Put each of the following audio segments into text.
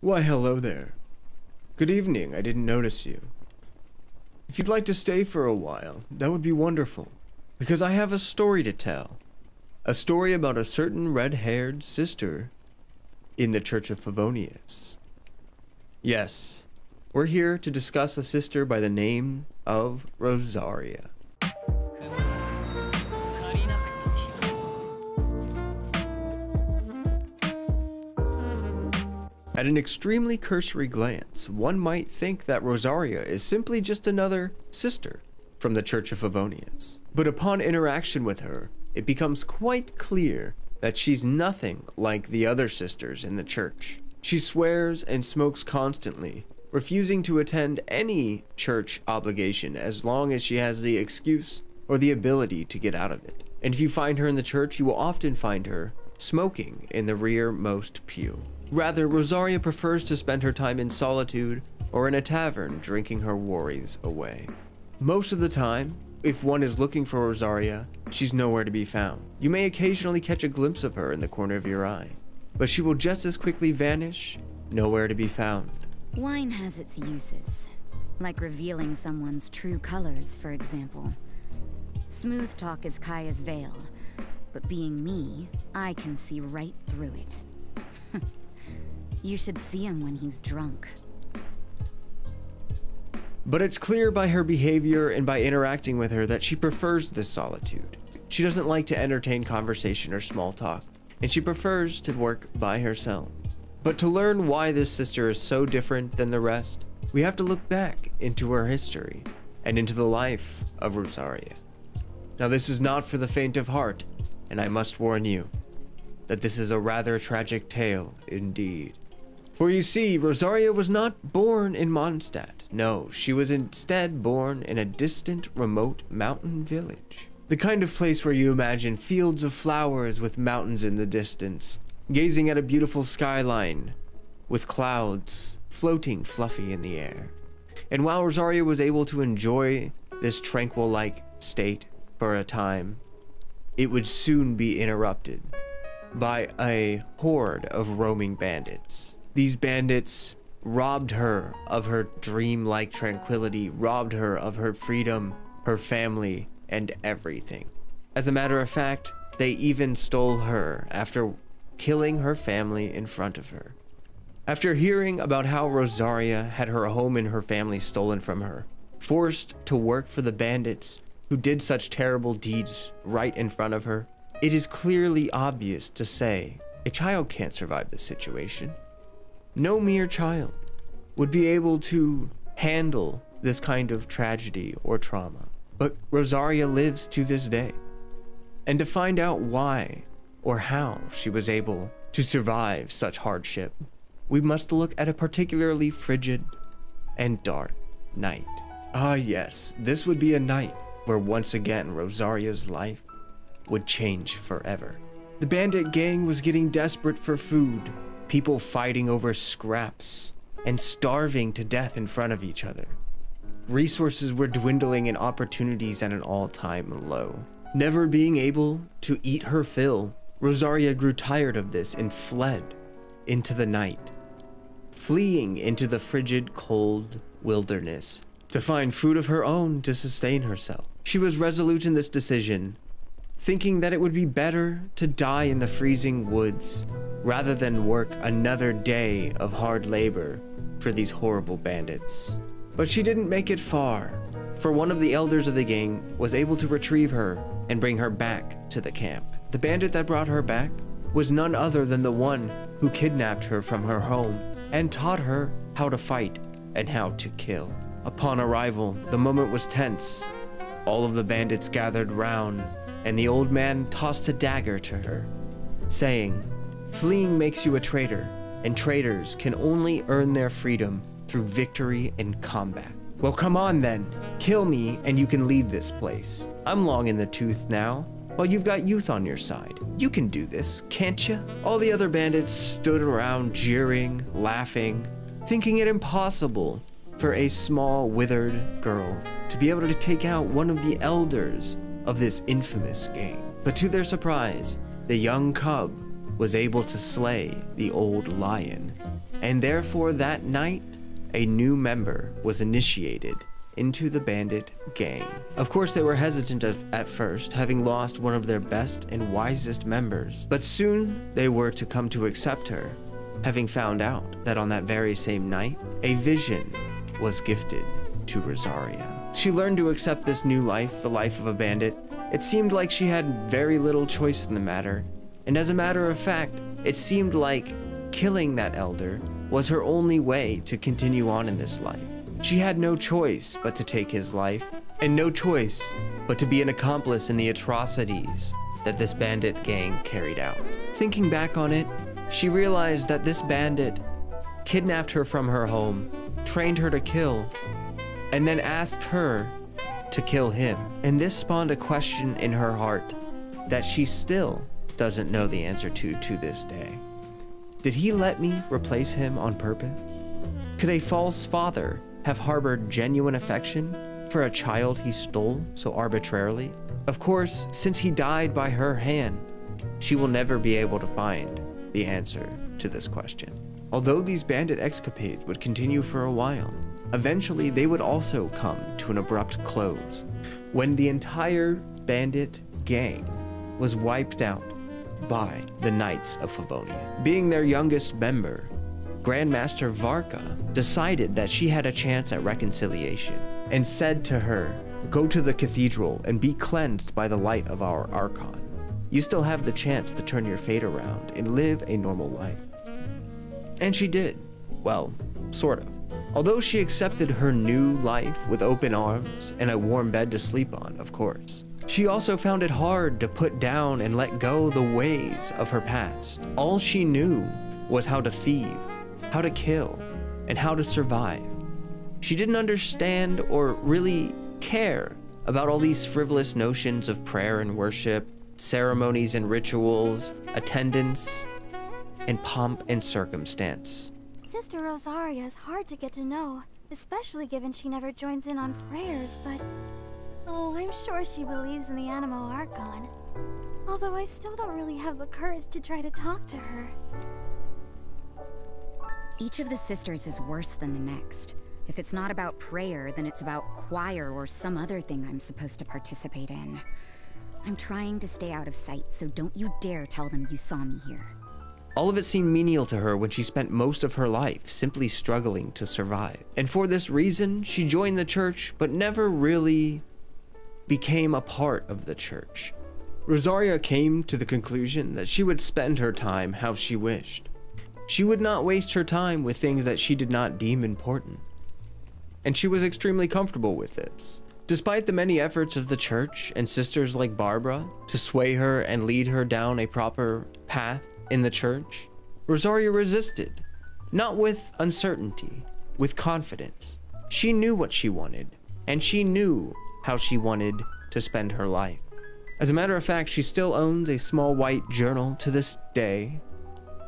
Why, hello there. Good evening, I didn't notice you. If you'd like to stay for a while, that would be wonderful, because I have a story to tell. A story about a certain red-haired sister in the Church of Favonius. Yes, we're here to discuss a sister by the name of Rosaria. At an extremely cursory glance, one might think that Rosaria is simply just another sister from the Church of Favonius. But upon interaction with her, it becomes quite clear that she's nothing like the other sisters in the church. She swears and smokes constantly, refusing to attend any church obligation as long as she has the excuse or the ability to get out of it. And if you find her in the church, you will often find her smoking in the rearmost pew. Rather, Rosaria prefers to spend her time in solitude or in a tavern drinking her worries away. Most of the time, if one is looking for Rosaria, she's nowhere to be found. You may occasionally catch a glimpse of her in the corner of your eye, but she will just as quickly vanish, nowhere to be found. Wine has its uses, like revealing someone's true colors, for example. Smooth talk is Kaya's veil, but being me, I can see right through it. You should see him when he's drunk. But it's clear by her behavior and by interacting with her that she prefers this solitude. She doesn't like to entertain conversation or small talk, and she prefers to work by herself. But to learn why this sister is so different than the rest, we have to look back into her history and into the life of Rosaria. Now, this is not for the faint of heart, and I must warn you that this is a rather tragic tale indeed. For you see, Rosaria was not born in Mondstadt. No, she was instead born in a distant, remote mountain village. The kind of place where you imagine fields of flowers with mountains in the distance, gazing at a beautiful skyline with clouds floating fluffy in the air. And while Rosaria was able to enjoy this tranquil-like state for a time, it would soon be interrupted by a horde of roaming bandits. These bandits robbed her of her dream-like tranquility, robbed her of her freedom, her family, and everything. As a matter of fact, they even stole her after killing her family in front of her. After hearing about how Rosaria had her home and her family stolen from her, forced to work for the bandits who did such terrible deeds right in front of her, it is clearly obvious to say a child can't survive this situation. No mere child would be able to handle this kind of tragedy or trauma. But Rosaria lives to this day. And to find out why or how she was able to survive such hardship, we must look at a particularly frigid and dark night. Ah yes, this would be a night where once again Rosaria's life would change forever. The bandit gang was getting desperate for food, people fighting over scraps and starving to death in front of each other. Resources were dwindling and opportunities at an all-time low. Never being able to eat her fill, Rosaria grew tired of this and fled into the night, fleeing into the frigid, cold wilderness to find food of her own to sustain herself. She was resolute in this decision, thinking that it would be better to die in the freezing woods rather than work another day of hard labor for these horrible bandits. But she didn't make it far, for one of the elders of the gang was able to retrieve her and bring her back to the camp. The bandit that brought her back was none other than the one who kidnapped her from her home and taught her how to fight and how to kill. Upon arrival, the moment was tense. All of the bandits gathered round, and the old man tossed a dagger to her, saying, "Fleeing makes you a traitor, and traitors can only earn their freedom through victory in combat. Well, come on then, kill me and you can leave this place. I'm long in the tooth now, while you've got youth on your side. You can do this, can't you?" All the other bandits stood around jeering, laughing, thinking it impossible for a small, withered girl to be able to take out one of the elders of this infamous gang. But to their surprise, the young cub was able to slay the old lion And therefore that night, a new member was initiated into the bandit gang. Of course, they were hesitant at first, having lost one of their best and wisest members, but soon they were to come to accept her, having found out that on that very same night, a vision was gifted to Rosaria. She learned to accept this new life, the life of a bandit. It seemed like she had very little choice in the matter, and as a matter of fact, it seemed like killing that elder was her only way to continue on in this life. She had no choice but to take his life, and no choice but to be an accomplice in the atrocities that this bandit gang carried out. Thinking back on it, she realized that this bandit kidnapped her from her home, trained her to kill, and then asked her to kill him. And this spawned a question in her heart that she still doesn't know the answer to this day. Did he let me replace him on purpose? Could a false father have harbored genuine affection for a child he stole so arbitrarily? Of course, since he died by her hand, she will never be able to find the answer to this question. Although these bandit escapades would continue for a while, eventually they would also come to an abrupt close when the entire bandit gang was wiped out by the Knights of Favonia. Being their youngest member, Grandmaster Varka decided that she had a chance at reconciliation and said to her, "Go to the cathedral and be cleansed by the light of our Archon. You still have the chance to turn your fate around and live a normal life." And she did. Well, sort of. Although she accepted her new life with open arms and a warm bed to sleep on, of course, she also found it hard to put down and let go the ways of her past. All she knew was how to thieve, how to kill, and how to survive. She didn't understand or really care about all these frivolous notions of prayer and worship, ceremonies and rituals, attendance, and pomp and circumstance. Sister Rosaria is hard to get to know, especially given she never joins in on prayers, but... oh, I'm sure she believes in the Animo Archon. Although I still don't really have the courage to try to talk to her. Each of the sisters is worse than the next. If it's not about prayer, then it's about choir or some other thing I'm supposed to participate in. I'm trying to stay out of sight, so don't you dare tell them you saw me here. All of it seemed menial to her when she spent most of her life simply struggling to survive. And for this reason, she joined the church, but never really became a part of the church. Rosaria came to the conclusion that she would spend her time how she wished. She would not waste her time with things that she did not deem important. And she was extremely comfortable with this. Despite the many efforts of the church and sisters like Barbara to sway her and lead her down a proper path in the church, Rosaria resisted, not with uncertainty, with confidence. She knew what she wanted, and she knew how she wanted to spend her life. As a matter of fact, she still owns a small white journal to this day.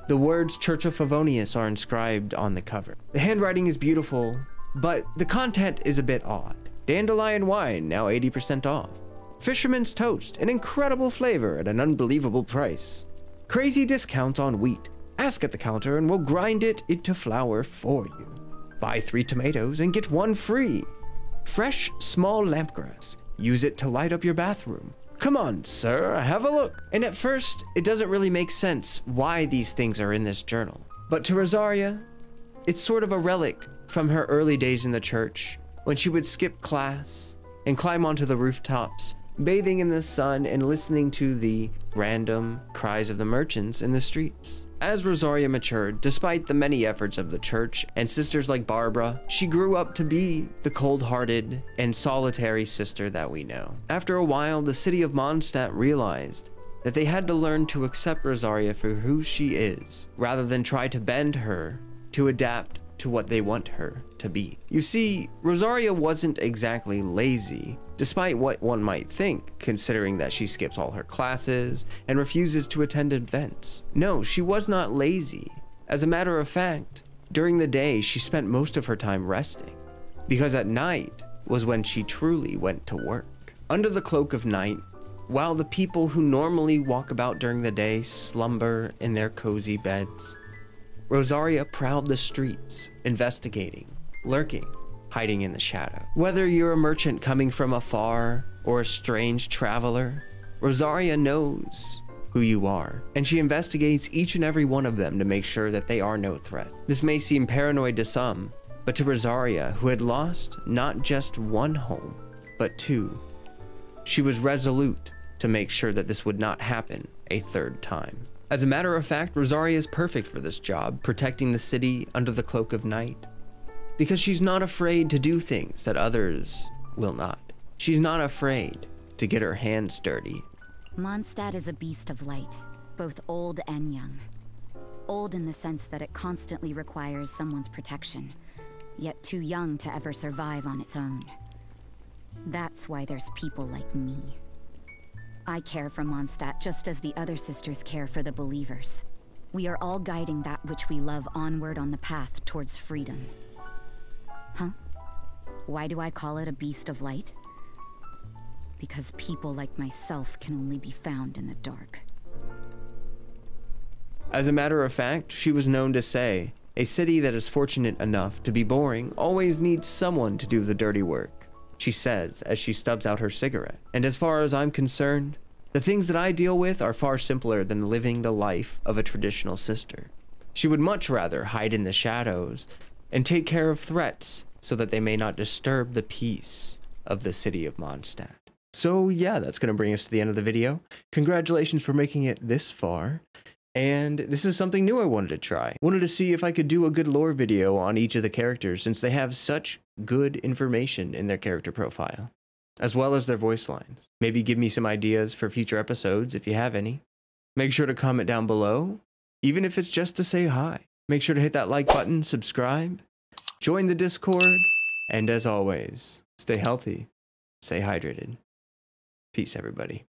The words Church of Favonius are inscribed on the cover. The handwriting is beautiful, but the content is a bit odd. Dandelion wine, now 80% off. Fisherman's toast, an incredible flavor at an unbelievable price. Crazy discounts on wheat. Ask at the counter and we'll grind it into flour for you. Buy 3 tomatoes and get 1 free. Fresh, small lampgrass. Use it to light up your bathroom. Come on, sir, have a look. And at first, it doesn't really make sense why these things are in this journal. But to Rosaria, it's sort of a relic from her early days in the church, when she would skip class and climb onto the rooftops, bathing in the sun and listening to the random cries of the merchants in the streets. As Rosaria matured, despite the many efforts of the church and sisters like Barbara, she grew up to be the cold-hearted and solitary sister that we know. After a while, the city of Mondstadt realized that they had to learn to accept Rosaria for who she is, rather than try to bend her to adapt to what they want her to be. You see, Rosaria wasn't exactly lazy, despite what one might think, considering that she skips all her classes and refuses to attend events. No, she was not lazy. As a matter of fact, during the day, she spent most of her time resting, because at night was when she truly went to work. Under the cloak of night, while the people who normally walk about during the day slumber in their cozy beds, Rosaria prowled the streets, investigating, lurking, hiding in the shadow. Whether you're a merchant coming from afar or a strange traveler, Rosaria knows who you are, and she investigates each and every one of them to make sure that they are no threat. This may seem paranoid to some, but to Rosaria, who had lost not just one home, but two, she was resolute to make sure that this would not happen a third time. As a matter of fact, Rosaria is perfect for this job, protecting the city under the cloak of night, because she's not afraid to do things that others will not. She's not afraid to get her hands dirty. Mondstadt is a beast of light, both old and young. Old in the sense that it constantly requires someone's protection, yet too young to ever survive on its own. That's why there's people like me. I care for Mondstadt just as the other sisters care for the believers. We are all guiding that which we love onward on the path towards freedom. Huh? Why do I call it a beast of light? Because people like myself can only be found in the dark. As a matter of fact, she was known to say, a city that is fortunate enough to be boring always needs someone to do the dirty work, she says as she stubs out her cigarette. And as far as I'm concerned, the things that I deal with are far simpler than living the life of a traditional sister. She would much rather hide in the shadows and take care of threats so that they may not disturb the peace of the city of Mondstadt. So yeah, that's going to bring us to the end of the video. Congratulations for making it this far. And this is something new I wanted to try. Wanted to see if I could do a good lore video on each of the characters since they have such good information in their character profile, as well as their voice lines. Maybe give me some ideas for future episodes if you have any. Make sure to comment down below, even if it's just to say hi. Make sure to hit that like button, subscribe, join the Discord, and as always, stay healthy, stay hydrated. Peace, everybody.